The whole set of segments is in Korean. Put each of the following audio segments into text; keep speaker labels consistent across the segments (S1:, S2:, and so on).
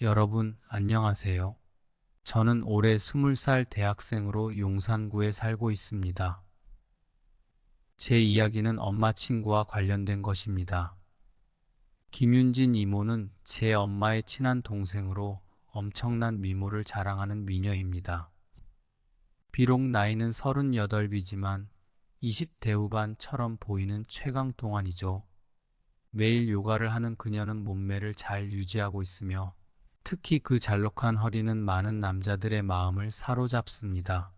S1: 여러분, 안녕하세요. 저는 올해 20살 대학생으로 용산구에 살고 있습니다. 제 이야기는 엄마 친구와 관련된 것입니다. 김윤진 이모는 제 엄마의 친한 동생으로 엄청난 미모를 자랑하는 미녀입니다. 비록 나이는 38이지만 20대 후반처럼 보이는 최강동안이죠. 매일 요가를 하는 그녀는 몸매를 잘 유지하고 있으며 특히 그 잘록한 허리는 많은 남자들의 마음을 사로잡습니다.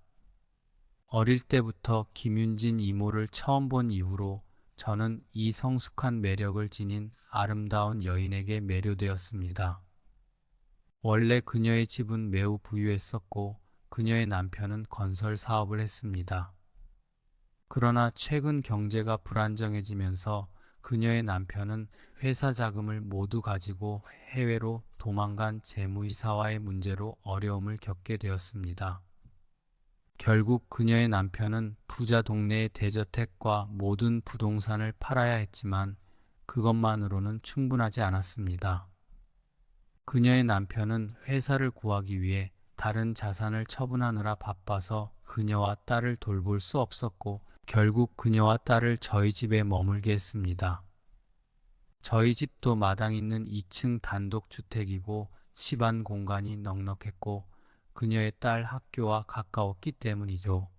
S1: 어릴 때부터 김윤진 이모를 처음 본 이후로 저는 이 성숙한 매력을 지닌 아름다운 여인에게 매료되었습니다. 원래 그녀의 집은 매우 부유했었고 그녀의 남편은 건설 사업을 했습니다. 그러나 최근 경제가 불안정해지면서 그녀의 남편은 회사 자금을 모두 가지고 해외로 도망간 재무이사와의 문제로 어려움을 겪게 되었습니다. 결국 그녀의 남편은 부자 동네의 대저택과 모든 부동산을 팔아야 했지만 그것만으로는 충분하지 않았습니다. 그녀의 남편은 회사를 구하기 위해 다른 자산을 처분하느라 바빠서 그녀와 딸을 돌볼 수 없었고 결국 그녀와 딸을 저희 집에 머물게 했습니다. 저희 집도 마당 있는 2층 단독주택이고 집안 공간이 넉넉했고 그녀의 딸 학교와 가까웠기 때문이죠.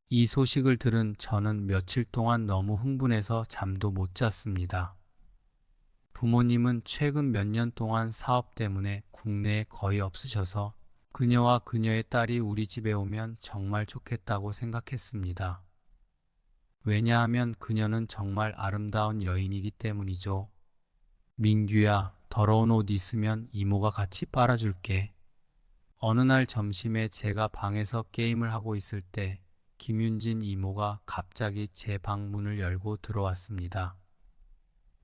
S1: 이 소식을 들은 저는 며칠 동안 너무 흥분해서 잠도 못 잤습니다. 부모님은 최근 몇 년 동안 사업 때문에 국내에 거의 없으셔서 그녀와 그녀의 딸이 우리 집에 오면 정말 좋겠다고 생각했습니다. 왜냐하면 그녀는 정말 아름다운 여인이기 때문이죠. 민규야, 더러운 옷 있으면 이모가 같이 빨아줄게. 어느 날 점심에 제가 방에서 게임을 하고 있을 때 김윤진 이모가 갑자기 제 방 문을 열고 들어왔습니다.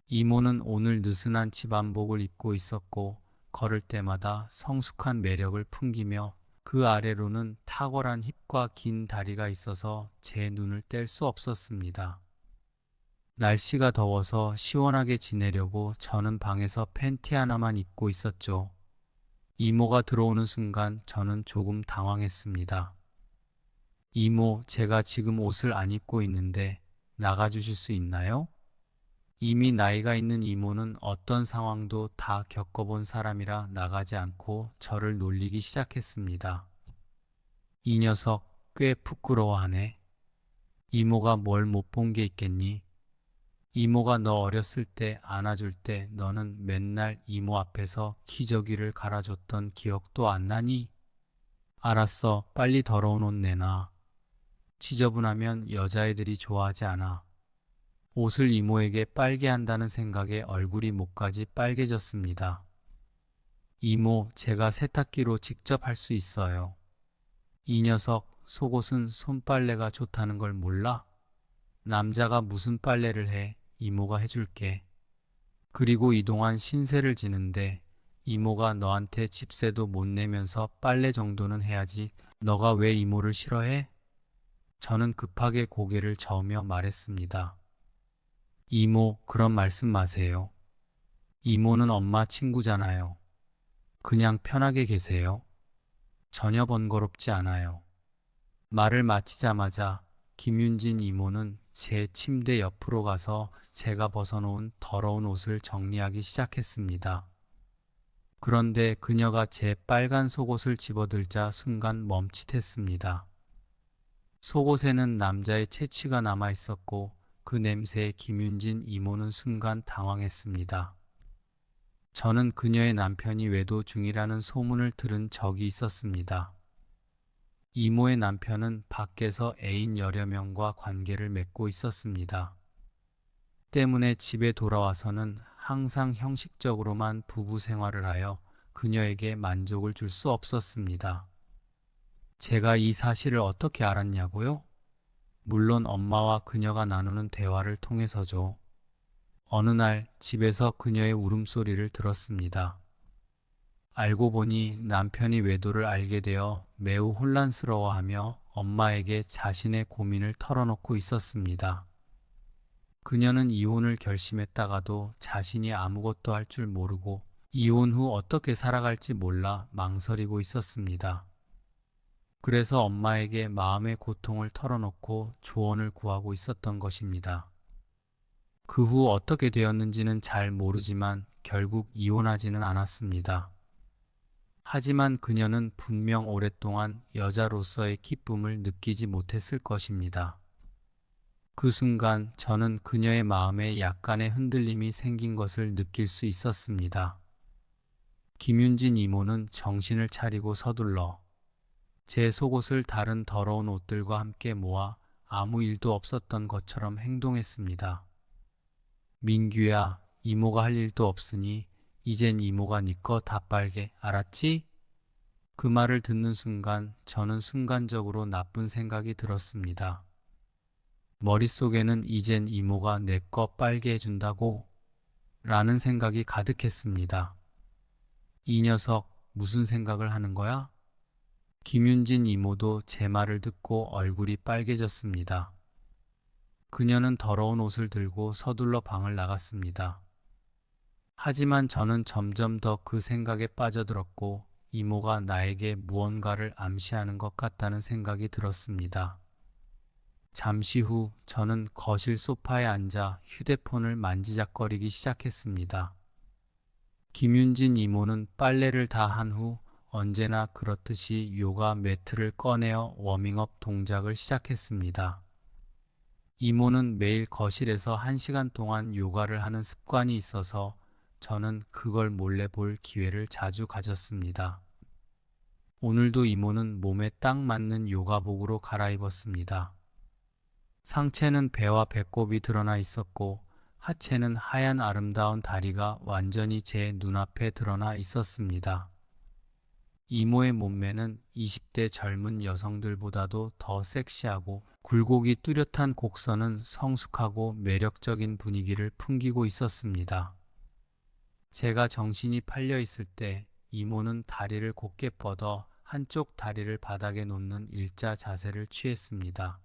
S1: 이모는 오늘 느슨한 집안복을 입고 있었고 걸을 때마다 성숙한 매력을 풍기며 그 아래로는 탁월한 힙과 긴 다리가 있어서 제 눈을 뗄 수 없었습니다. 날씨가 더워서 시원하게 지내려고 저는 방에서 팬티 하나만 입고 있었죠. 이모가 들어오는 순간 저는 조금 당황했습니다. 이모, 제가 지금 옷을 안 입고 있는데 나가주실 수 있나요? 이미 나이가 있는 이모는 어떤 상황도 다 겪어본 사람이라 나가지 않고 저를 놀리기 시작했습니다. 이 녀석 꽤 부끄러워하네. 이모가 뭘 못 본 게 있겠니? 이모가 너 어렸을 때 안아줄 때 너는 맨날 이모 앞에서 기저귀를 갈아줬던 기억도 안 나니? 알았어, 빨리 더러운 옷 내놔. 지저분하면 여자애들이 좋아하지 않아. 옷을 이모에게 빨게 한다는 생각에 얼굴이 목까지 빨개졌습니다. 이모, 제가 세탁기로 직접 할 수 있어요. 이 녀석, 속옷은 손빨래가 좋다는 걸 몰라? 남자가 무슨 빨래를 해? 이모가 해줄게. 그리고 이동안 신세를 지는데 이모가 너한테 집세도 못 내면서 빨래 정도는 해야지. 너가 왜 이모를 싫어해? 저는 급하게 고개를 저으며 말했습니다. 이모, 그런 말씀 마세요. 이모는 엄마 친구잖아요. 그냥 편하게 계세요. 전혀 번거롭지 않아요. 말을 마치자마자 김윤진 이모는 제 침대 옆으로 가서 제가 벗어놓은 더러운 옷을 정리하기 시작했습니다. 그런데 그녀가 제 빨간 속옷을 집어들자 순간 멈칫했습니다. 속옷에는 남자의 체취가 남아 있었고 그 냄새에 김윤진 이모는 순간 당황했습니다. 저는 그녀의 남편이 외도 중이라는 소문을 들은 적이 있었습니다. 이모의 남편은 밖에서 애인 여러 명과 관계를 맺고 있었습니다. 때문에 집에 돌아와서는 항상 형식적으로만 부부 생활을 하여 그녀에게 만족을 줄 수 없었습니다. 제가 이 사실을 어떻게 알았냐고요? 물론 엄마와 그녀가 나누는 대화를 통해서죠. 어느 날 집에서 그녀의 울음소리를 들었습니다. 알고 보니 남편이 외도를 알게 되어 매우 혼란스러워하며 엄마에게 자신의 고민을 털어놓고 있었습니다. 그녀는 이혼을 결심했다가도 자신이 아무것도 할 줄 모르고 이혼 후 어떻게 살아갈지 몰라 망설이고 있었습니다. 그래서 엄마에게 마음의 고통을 털어놓고 조언을 구하고 있었던 것입니다. 그 후 어떻게 되었는지는 잘 모르지만 결국 이혼하지는 않았습니다. 하지만 그녀는 분명 오랫동안 여자로서의 기쁨을 느끼지 못했을 것입니다. 그 순간 저는 그녀의 마음에 약간의 흔들림이 생긴 것을 느낄 수 있었습니다. 김윤진 이모는 정신을 차리고 서둘러 제 속옷을 다른 더러운 옷들과 함께 모아 아무 일도 없었던 것처럼 행동했습니다. 민규야, 이모가 할 일도 없으니 이젠 이모가 네 거 다 빨게, 알았지? 그 말을 듣는 순간 저는 순간적으로 나쁜 생각이 들었습니다. 머릿속에는 이젠 이모가 내 거 빨게 해준다고? 라는 생각이 가득했습니다. 이 녀석 무슨 생각을 하는 거야? 김윤진 이모도 제 말을 듣고 얼굴이 빨개졌습니다. 그녀는 더러운 옷을 들고 서둘러 방을 나갔습니다. 하지만 저는 점점 더 그 생각에 빠져들었고 이모가 나에게 무언가를 암시하는 것 같다는 생각이 들었습니다. 잠시 후 저는 거실 소파에 앉아 휴대폰을 만지작거리기 시작했습니다. 김윤진 이모는 빨래를 다 한 후 언제나 그렇듯이 요가 매트를 꺼내어 워밍업 동작을 시작했습니다. 이모는 매일 거실에서 1시간 동안 요가를 하는 습관이 있어서 저는 그걸 몰래 볼 기회를 자주 가졌습니다. 오늘도 이모는 몸에 딱 맞는 요가복으로 갈아입었습니다. 상체는 배와 배꼽이 드러나 있었고 하체는 하얀 아름다운 다리가 완전히 제 눈앞에 드러나 있었습니다. 이모의 몸매는 20대 젊은 여성들보다도 더 섹시하고 굴곡이 뚜렷한 곡선은 성숙하고 매력적인 분위기를 풍기고 있었습니다. 제가 정신이 팔려 있을 때 이모는 다리를 곧게 뻗어 한쪽 다리를 바닥에 놓는 일자 자세를 취했습니다.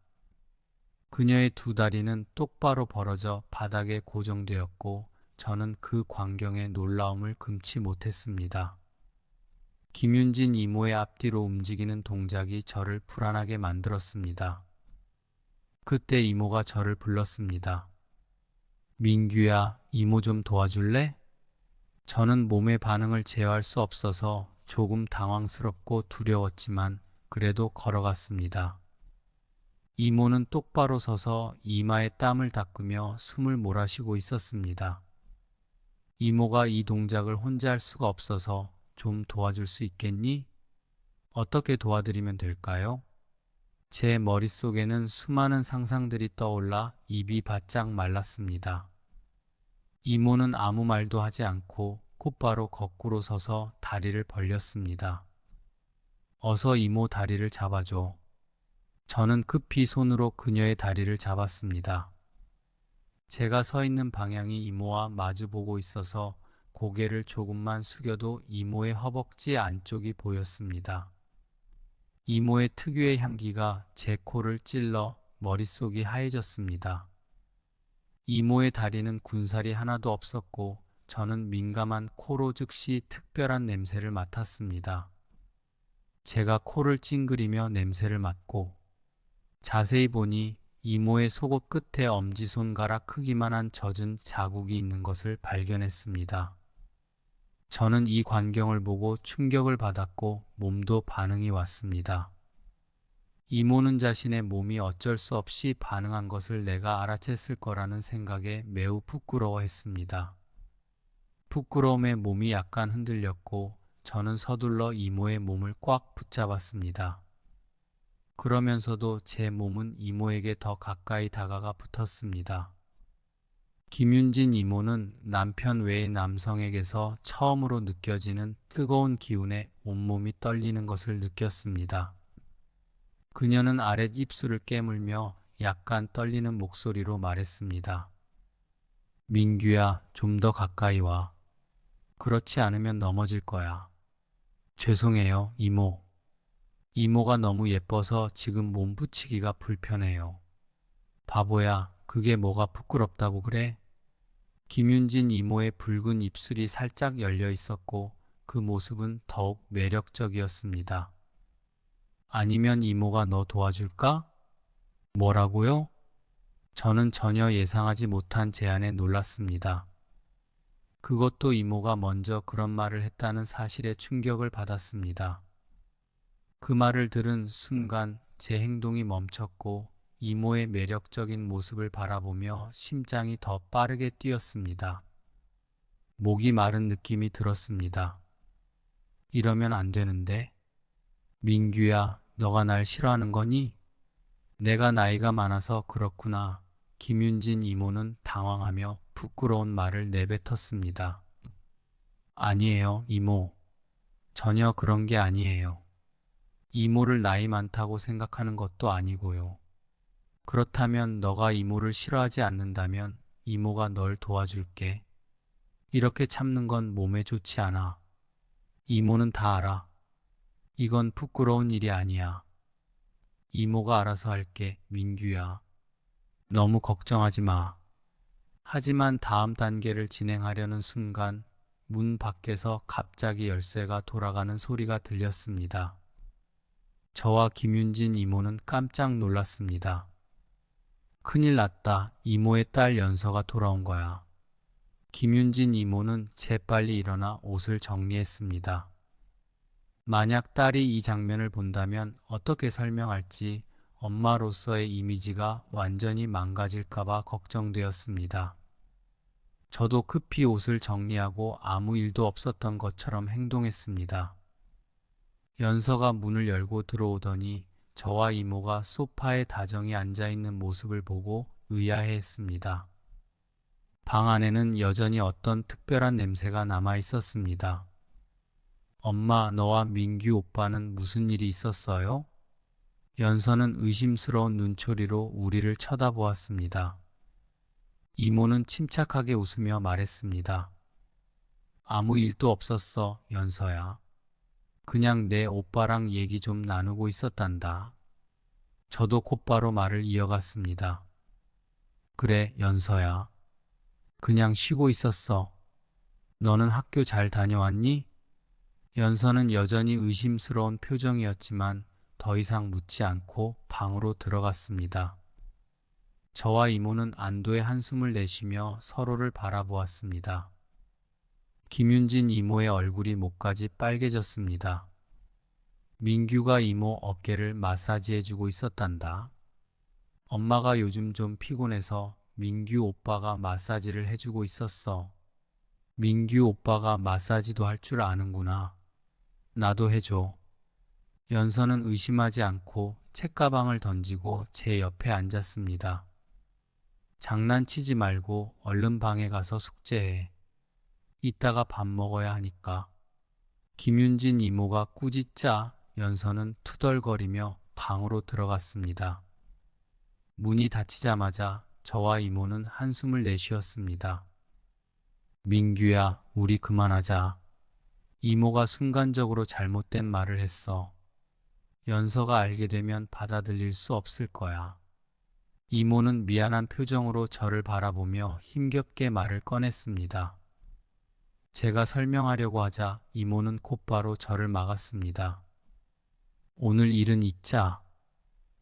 S1: 그녀의 두 다리는 똑바로 벌어져 바닥에 고정되었고 저는 그 광경에 놀라움을 금치 못했습니다. 김윤진 이모의 앞뒤로 움직이는 동작이 저를 불안하게 만들었습니다. 그때 이모가 저를 불렀습니다. 민규야, 이모 좀 도와줄래? 저는 몸의 반응을 제어할 수 없어서 조금 당황스럽고 두려웠지만 그래도 걸어갔습니다. 이모는 똑바로 서서 이마에 땀을 닦으며 숨을 몰아쉬고 있었습니다. 이모가 이 동작을 혼자 할 수가 없어서 좀 도와줄 수 있겠니? 어떻게 도와드리면 될까요? 제 머릿속에는 수많은 상상들이 떠올라 입이 바짝 말랐습니다. 이모는 아무 말도 하지 않고 곧바로 거꾸로 서서 다리를 벌렸습니다. 어서 이모 다리를 잡아줘. 저는 급히 손으로 그녀의 다리를 잡았습니다. 제가 서 있는 방향이 이모와 마주보고 있어서 고개를 조금만 숙여도 이모의 허벅지 안쪽이 보였습니다. 이모의 특유의 향기가 제 코를 찔러 머릿속이 하얘졌습니다. 이모의 다리는 군살이 하나도 없었고 저는 민감한 코로 즉시 특별한 냄새를 맡았습니다. 제가 코를 찡그리며 냄새를 맡고 자세히 보니 이모의 속옷 끝에 엄지손가락 크기만한 젖은 자국이 있는 것을 발견했습니다. 저는 이 광경을 보고 충격을 받았고 몸도 반응이 왔습니다. 이모는 자신의 몸이 어쩔 수 없이 반응한 것을 내가 알아챘을 거라는 생각에 매우 부끄러워했습니다. 부끄러움에 몸이 약간 흔들렸고 저는 서둘러 이모의 몸을 꽉 붙잡았습니다. 그러면서도 제 몸은 이모에게 더 가까이 다가가 붙었습니다. 김윤진 이모는 남편 외의 남성에게서 처음으로 느껴지는 뜨거운 기운에 온몸이 떨리는 것을 느꼈습니다. 그녀는 아랫 입술을 깨물며 약간 떨리는 목소리로 말했습니다. 민규야, 좀 더 가까이 와. 그렇지 않으면 넘어질 거야. 죄송해요, 이모. 이모가 너무 예뻐서 지금 몸 붙이기가 불편해요. 바보야, 그게 뭐가 부끄럽다고 그래? 김윤진 이모의 붉은 입술이 살짝 열려 있었고 그 모습은 더욱 매력적이었습니다. 아니면 이모가 너 도와줄까? 뭐라고요? 저는 전혀 예상하지 못한 제안에 놀랐습니다. 그것도 이모가 먼저 그런 말을 했다는 사실에 충격을 받았습니다. 그 말을 들은 순간 제 행동이 멈췄고 이모의 매력적인 모습을 바라보며 심장이 더 빠르게 뛰었습니다. 목이 마른 느낌이 들었습니다. 이러면 안 되는데. 민규야, 너가 날 싫어하는 거니? 내가 나이가 많아서 그렇구나. 김윤진 이모는 당황하며 부끄러운 말을 내뱉었습니다. 아니에요, 이모. 전혀 그런 게 아니에요. 이모를 나이 많다고 생각하는 것도 아니고요. 그렇다면 너가 이모를 싫어하지 않는다면 이모가 널 도와줄게. 이렇게 참는 건 몸에 좋지 않아. 이모는 다 알아. 이건 부끄러운 일이 아니야. 이모가 알아서 할게, 민규야. 너무 걱정하지 마. 하지만 다음 단계를 진행하려는 순간 문 밖에서 갑자기 열쇠가 돌아가는 소리가 들렸습니다. 저와 김윤진 이모는 깜짝 놀랐습니다. 큰일 났다. 이모의 딸 연서가 돌아온 거야. 김윤진 이모는 재빨리 일어나 옷을 정리했습니다. 만약 딸이 이 장면을 본다면 어떻게 설명할지 엄마로서의 이미지가 완전히 망가질까봐 걱정되었습니다. 저도 급히 옷을 정리하고 아무 일도 없었던 것처럼 행동했습니다. 연서가 문을 열고 들어오더니 저와 이모가 소파에 다정히 앉아있는 모습을 보고 의아해했습니다. 방 안에는 여전히 어떤 특별한 냄새가 남아 있었습니다. 엄마, 너와 민규 오빠는 무슨 일이 있었어요? 연서는 의심스러운 눈초리로 우리를 쳐다보았습니다. 이모는 침착하게 웃으며 말했습니다. 아무 일도 없었어, 연서야. 그냥 내 오빠랑 얘기 좀 나누고 있었단다. 저도 곧바로 말을 이어갔습니다. 그래, 연서야. 그냥 쉬고 있었어. 너는 학교 잘 다녀왔니? 연서는 여전히 의심스러운 표정이었지만 더 이상 묻지 않고 방으로 들어갔습니다. 저와 이모는 안도의 한숨을 내쉬며 서로를 바라보았습니다. 김윤진 이모의 얼굴이 목까지 빨개졌습니다. 민규가 이모 어깨를 마사지해주고 있었단다. 엄마가 요즘 좀 피곤해서 민규 오빠가 마사지를 해주고 있었어. 민규 오빠가 마사지도 할 줄 아는구나. 나도 해줘. 연서는 의심하지 않고 책가방을 던지고 제 옆에 앉았습니다. 장난치지 말고 얼른 방에 가서 숙제해. 이따가 밥 먹어야 하니까. 김윤진 이모가 꾸짖자 연서는 투덜거리며 방으로 들어갔습니다. 문이 닫히자마자 저와 이모는 한숨을 내쉬었습니다. 민규야, 우리 그만하자. 이모가 순간적으로 잘못된 말을 했어. 연서가 알게 되면 받아들일 수 없을 거야. 이모는 미안한 표정으로 저를 바라보며 힘겹게 말을 꺼냈습니다. 제가 설명하려고 하자 이모는 곧바로 저를 막았습니다. 오늘 일은 잊자.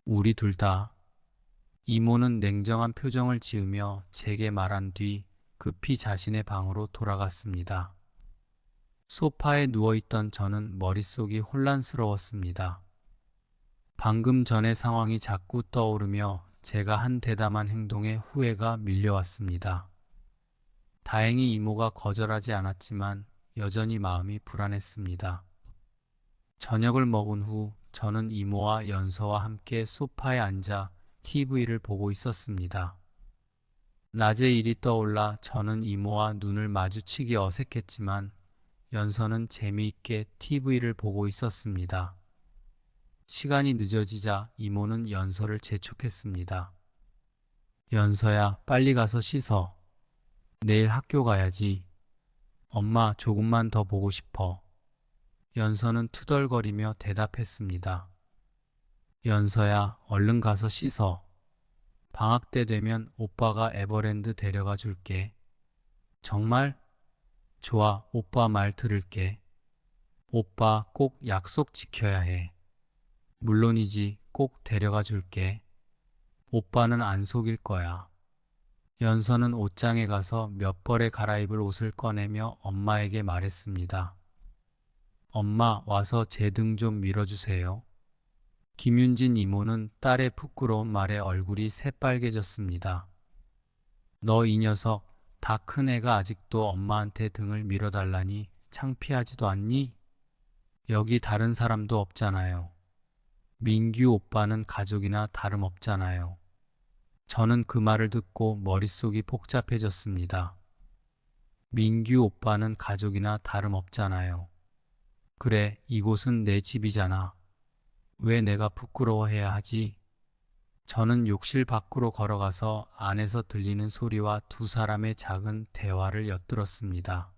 S1: 우리 둘 다. 이모는 냉정한 표정을 지으며 제게 말한 뒤 급히 자신의 방으로 돌아갔습니다. 소파에 누워있던 저는 머릿속이 혼란스러웠습니다. 방금 전의 상황이 자꾸 떠오르며 제가 한 대담한 행동에 후회가 밀려왔습니다. 다행히 이모가 거절하지 않았지만 여전히 마음이 불안했습니다. 저녁을 먹은 후 저는 이모와 연서와 함께 소파에 앉아 TV를 보고 있었습니다. 낮에 일이 떠올라 저는 이모와 눈을 마주치기 어색했지만 연서는 재미있게 TV를 보고 있었습니다. 시간이 늦어지자 이모는 연서를 재촉했습니다. 연서야, 빨리 가서 씻어. 내일 학교 가야지. 엄마, 조금만 더 보고 싶어. 연서는 투덜거리며 대답했습니다. 연서야, 얼른 가서 씻어. 방학 때 되면 오빠가 에버랜드 데려가 줄게. 정말? 좋아, 오빠 말 들을게. 오빠 꼭 약속 지켜야 해. 물론이지, 꼭 데려가 줄게. 오빠는 안 속일 거야. 연서는 옷장에 가서 몇 벌에 갈아입을 옷을 꺼내며 엄마에게 말했습니다. 엄마, 와서 제 등 좀 밀어주세요. 김윤진 이모는 딸의 부끄러운 말에 얼굴이 새빨개졌습니다. 너 이 녀석, 다 큰 애가 아직도 엄마한테 등을 밀어달라니 창피하지도 않니? 여기 다른 사람도 없잖아요. 민규 오빠는 가족이나 다름없잖아요. 저는 그 말을 듣고 머릿속이 복잡해졌습니다. 민규 오빠는 가족이나 다름없잖아요. 그래, 이곳은 내 집이잖아. 왜 내가 부끄러워해야 하지? 저는 욕실 밖으로 걸어가서 안에서 들리는 소리와 두 사람의 작은 대화를 엿들었습니다.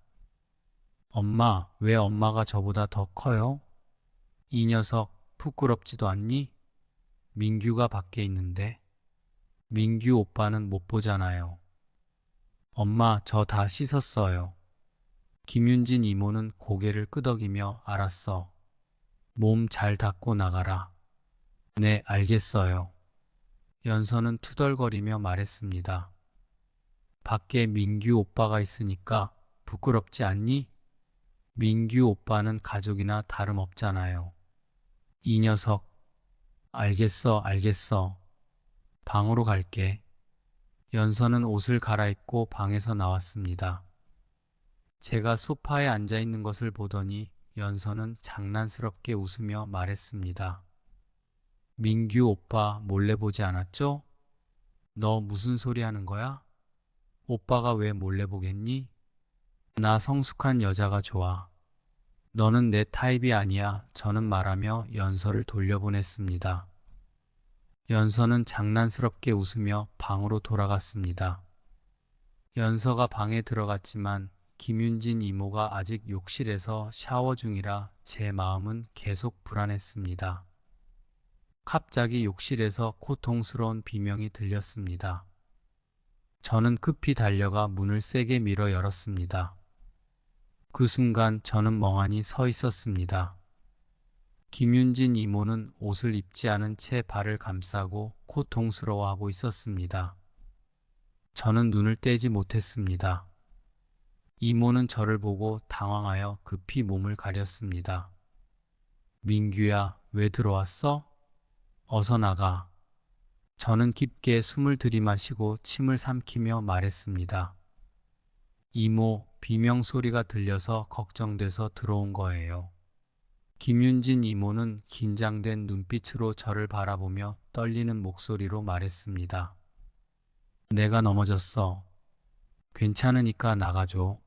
S1: 엄마, 왜 엄마가 저보다 더 커요? 이 녀석, 부끄럽지도 않니? 민규가 밖에 있는데. 민규 오빠는 못 보잖아요. 엄마, 저 다 씻었어요. 김윤진 이모는 고개를 끄덕이며 알았어. 몸 잘 닦고 나가라. 네, 알겠어요. 연서는 투덜거리며 말했습니다. 밖에 민규 오빠가 있으니까 부끄럽지 않니? 민규 오빠는 가족이나 다름없잖아요. 이 녀석, 알겠어, 알겠어. 방으로 갈게. 연서는 옷을 갈아입고 방에서 나왔습니다. 제가 소파에 앉아 있는 것을 보더니 연서는 장난스럽게 웃으며 말했습니다. 민규 오빠 몰래 보지 않았죠? 너 무슨 소리 하는 거야? 오빠가 왜 몰래 보겠니? 나 성숙한 여자가 좋아. 너는 내 타입이 아니야. 저는 말하며 연서를 돌려보냈습니다. 연서는 장난스럽게 웃으며 방으로 돌아갔습니다. 연서가 방에 들어갔지만 김윤진 이모가 아직 욕실에서 샤워 중이라 제 마음은 계속 불안했습니다. 갑자기 욕실에서 고통스러운 비명이 들렸습니다. 저는 급히 달려가 문을 세게 밀어 열었습니다. 그 순간 저는 멍하니 서 있었습니다. 김윤진 이모는 옷을 입지 않은 채 발을 감싸고 고통스러워하고 있었습니다. 저는 눈을 떼지 못했습니다. 이모는 저를 보고 당황하여 급히 몸을 가렸습니다. 민규야, 왜 들어왔어? 어서 나가. 저는 깊게 숨을 들이마시고 침을 삼키며 말했습니다. 이모, 비명 소리가 들려서 걱정돼서 들어온 거예요. 김윤진 이모는 긴장된 눈빛으로 저를 바라보며 떨리는 목소리로 말했습니다. 내가 넘어졌어. 괜찮으니까 나가줘.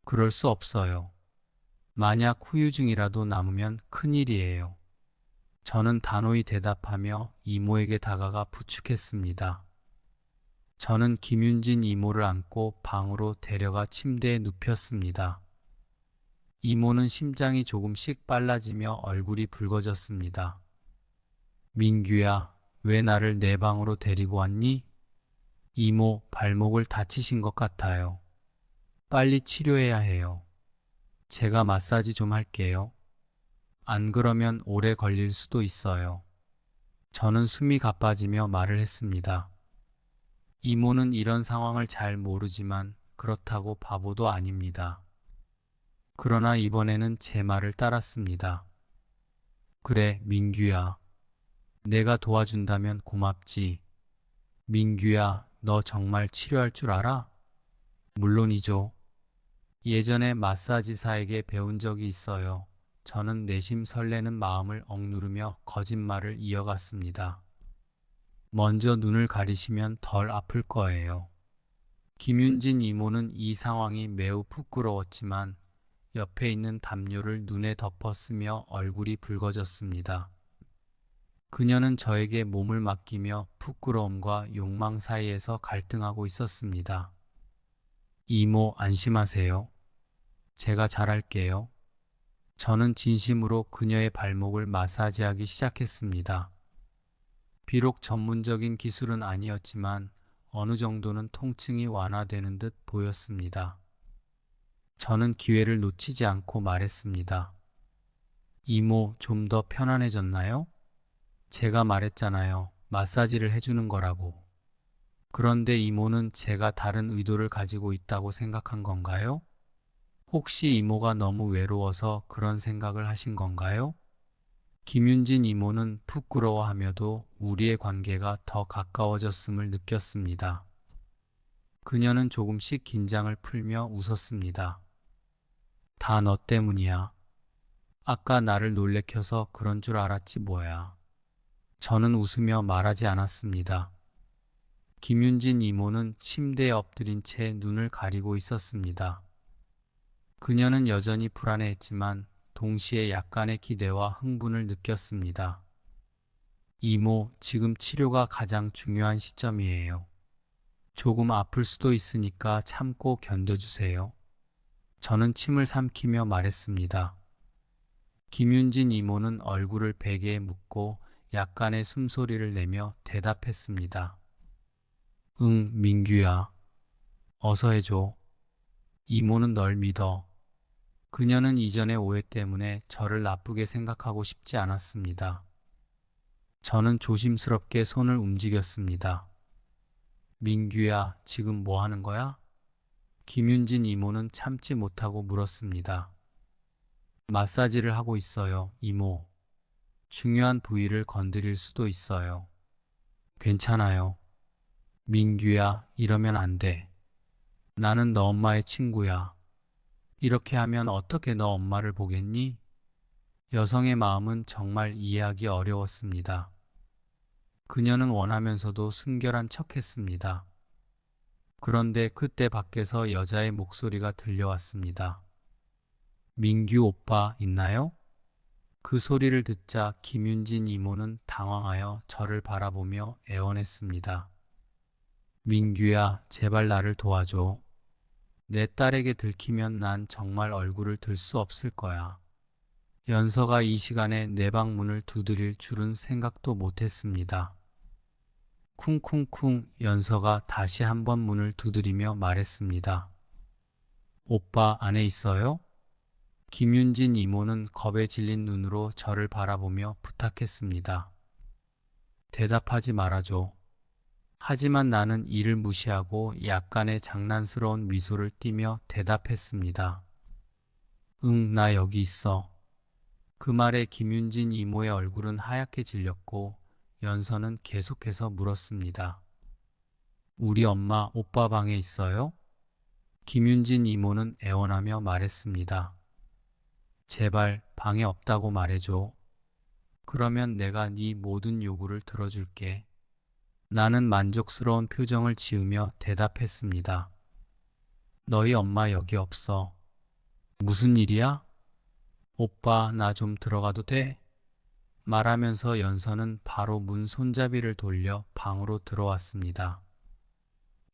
S1: 그럴 수 없어요. 만약 후유증이라도 남으면 큰일이에요. 저는 단호히 대답하며 이모에게 다가가 부축했습니다. 저는 김윤진 이모를 안고 방으로 데려가 침대에 눕혔습니다. 이모는 심장이 조금씩 빨라지며 얼굴이 붉어졌습니다. 민규야, 왜 나를 내 방으로 데리고 왔니? 이모, 발목을 다치신 것 같아요. 빨리 치료해야 해요. 제가 마사지 좀 할게요. 안 그러면 오래 걸릴 수도 있어요. 저는 숨이 가빠지며 말을 했습니다. 이모는 이런 상황을 잘 모르지만 그렇다고 바보도 아닙니다. 그러나 이번에는 제 말을 따랐습니다. 그래, 민규야. 내가 도와준다면 고맙지. 민규야, 너 정말 치료할 줄 알아? 물론이죠. 예전에 마사지사에게 배운 적이 있어요. 저는 내심 설레는 마음을 억누르며 거짓말을 이어갔습니다. 먼저 눈을 가리시면 덜 아플 거예요. 김윤진 이모는 이 상황이 매우 부끄러웠지만 옆에 있는 담요를 눈에 덮었으며 얼굴이 붉어졌습니다. 그녀는 저에게 몸을 맡기며 부끄러움과 욕망 사이에서 갈등하고 있었습니다. 이모, 안심하세요. 제가 잘할게요. 저는 진심으로 그녀의 발목을 마사지하기 시작했습니다. 비록 전문적인 기술은 아니었지만 어느 정도는 통증이 완화되는 듯 보였습니다. 저는 기회를 놓치지 않고 말했습니다. 이모, 좀 더 편안해졌나요? 제가 말했잖아요. 마사지를 해주는 거라고. 그런데 이모는 제가 다른 의도를 가지고 있다고 생각한 건가요? 혹시 이모가 너무 외로워서 그런 생각을 하신 건가요? 김윤진 이모는 부끄러워하며도 우리의 관계가 더 가까워졌음을 느꼈습니다. 그녀는 조금씩 긴장을 풀며 웃었습니다. 다 너 때문이야. 아까 나를 놀래켜서 그런 줄 알았지 뭐야. 저는 웃으며 말하지 않았습니다. 김윤진 이모는 침대에 엎드린 채 눈을 가리고 있었습니다. 그녀는 여전히 불안해했지만 동시에 약간의 기대와 흥분을 느꼈습니다. 이모, 지금 치료가 가장 중요한 시점이에요. 조금 아플 수도 있으니까 참고 견뎌주세요. 저는 침을 삼키며 말했습니다. 김윤진 이모는 얼굴을 베개에 묻고 약간의 숨소리를 내며 대답했습니다. 응, 민규야. 어서 해줘. 이모는 널 믿어. 그녀는 이전의 오해 때문에 저를 나쁘게 생각하고 싶지 않았습니다. 저는 조심스럽게 손을 움직였습니다. 민규야, 지금 뭐 하는 거야? 김윤진 이모는 참지 못하고 물었습니다. 마사지를 하고 있어요, 이모. 중요한 부위를 건드릴 수도 있어요. 괜찮아요. 민규야, 이러면 안 돼. 나는 너 엄마의 친구야. 이렇게 하면 어떻게 너 엄마를 보겠니? 여성의 마음은 정말 이해하기 어려웠습니다. 그녀는 원하면서도 순결한 척했습니다. 그런데 그때 밖에서 여자의 목소리가 들려왔습니다. 민규 오빠 있나요? 그 소리를 듣자 김윤진 이모는 당황하여 저를 바라보며 애원했습니다. 민규야, 제발 나를 도와줘. 내 딸에게 들키면 난 정말 얼굴을 들 수 없을 거야. 연서가 이 시간에 내 방 문을 두드릴 줄은 생각도 못했습니다. 쿵쿵쿵 연서가 다시 한번 문을 두드리며 말했습니다. 오빠 안에 있어요? 김윤진 이모는 겁에 질린 눈으로 저를 바라보며 부탁했습니다. 대답하지 말아줘. 하지만 나는 이를 무시하고 약간의 장난스러운 미소를 띠며 대답했습니다. 응, 나 여기 있어. 그 말에 김윤진 이모의 얼굴은 하얗게 질렸고 연서는 계속해서 물었습니다. 우리 엄마 오빠 방에 있어요? 김윤진 이모는 애원하며 말했습니다. 제발 방에 없다고 말해줘. 그러면 내가 네 모든 요구를 들어줄게. 나는 만족스러운 표정을 지으며 대답했습니다. 너희 엄마 여기 없어. 무슨 일이야? 오빠, 나 좀 들어가도 돼? 말하면서 연서는 바로 문 손잡이를 돌려 방으로 들어왔습니다.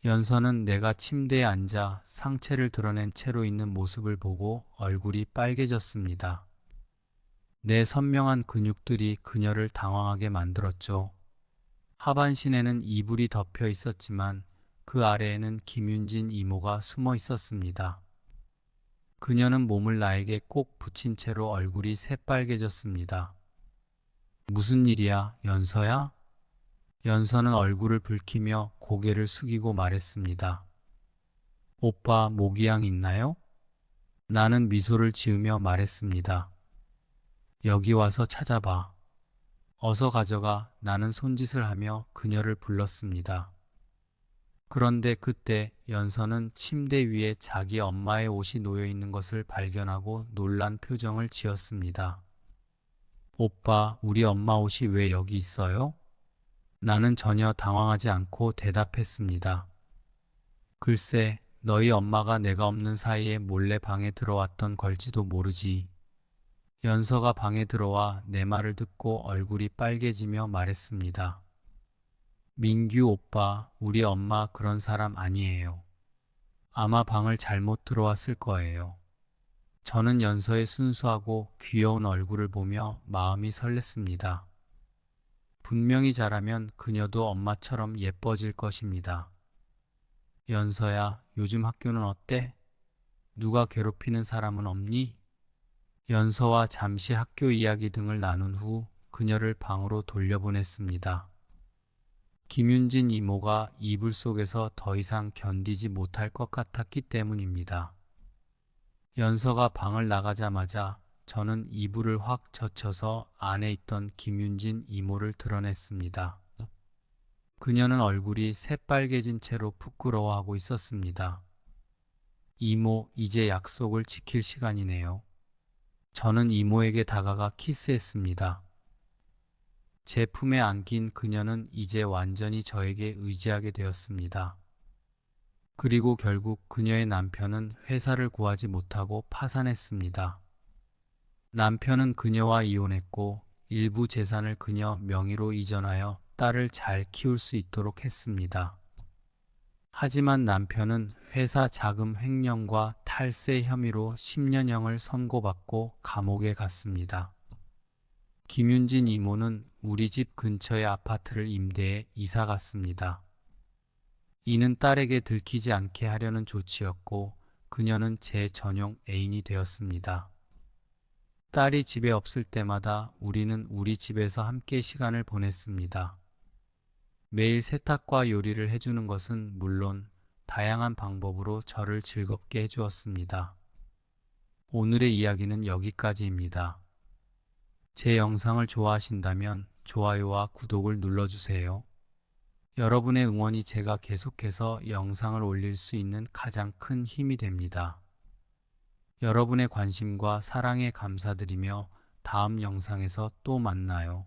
S1: 연서는 내가 침대에 앉아 상체를 드러낸 채로 있는 모습을 보고 얼굴이 빨개졌습니다. 내 선명한 근육들이 그녀를 당황하게 만들었죠. 하반신에는 이불이 덮여 있었지만 그 아래에는 김윤진 이모가 숨어 있었습니다. 그녀는 몸을 나에게 꼭 붙인 채로 얼굴이 새빨개졌습니다. 무슨 일이야, 연서야? 연서는 얼굴을 붉히며 고개를 숙이고 말했습니다. 오빠 모기향 있나요? 나는 미소를 지으며 말했습니다. 여기 와서 찾아봐. 어서 가져가. 나는 손짓을 하며 그녀를 불렀습니다. 그런데 그때 연서는 침대 위에 자기 엄마의 옷이 놓여 있는 것을 발견하고 놀란 표정을 지었습니다. 오빠, 우리 엄마 옷이 왜 여기 있어요? 나는 전혀 당황하지 않고 대답했습니다. 글쎄, 너희 엄마가 내가 없는 사이에 몰래 방에 들어왔던 걸지도 모르지. 연서가 방에 들어와 내 말을 듣고 얼굴이 빨개지며 말했습니다. 민규 오빠, 우리 엄마 그런 사람 아니에요. 아마 방을 잘못 들어왔을 거예요. 저는 연서의 순수하고 귀여운 얼굴을 보며 마음이 설렜습니다. 분명히 잘하면 그녀도 엄마처럼 예뻐질 것입니다. 연서야, 요즘 학교는 어때? 누가 괴롭히는 사람은 없니? 연서와 잠시 학교 이야기 등을 나눈 후 그녀를 방으로 돌려보냈습니다. 김윤진 이모가 이불 속에서 더 이상 견디지 못할 것 같았기 때문입니다. 연서가 방을 나가자마자 저는 이불을 확 젖혀서 안에 있던 김윤진 이모를 드러냈습니다. 그녀는 얼굴이 새빨개진 채로 부끄러워하고 있었습니다. 이모, 이제 약속을 지킬 시간이네요. 저는 이모에게 다가가 키스했습니다. 제 품에 안긴 그녀는 이제 완전히 저에게 의지하게 되었습니다. 그리고 결국 그녀의 남편은 회사를 구하지 못하고 파산했습니다. 남편은 그녀와 이혼했고 일부 재산을 그녀 명의로 이전하여 딸을 잘 키울 수 있도록 했습니다. 하지만 남편은 회사 자금 횡령과 탈세 혐의로 10년형을 선고받고 감옥에 갔습니다. 김윤진 이모는 우리 집 근처의 아파트를 임대해 이사 갔습니다. 이는 딸에게 들키지 않게 하려는 조치였고 그녀는 제 전용 애인이 되었습니다. 딸이 집에 없을 때마다 우리는 우리 집에서 함께 시간을 보냈습니다. 매일 세탁과 요리를 해주는 것은 물론 다양한 방법으로 저를 즐겁게 해주었습니다. 오늘의 이야기는 여기까지입니다. 제 영상을 좋아하신다면 좋아요와 구독을 눌러주세요. 여러분의 응원이 제가 계속해서 영상을 올릴 수 있는 가장 큰 힘이 됩니다. 여러분의 관심과 사랑에 감사드리며 다음 영상에서 또 만나요.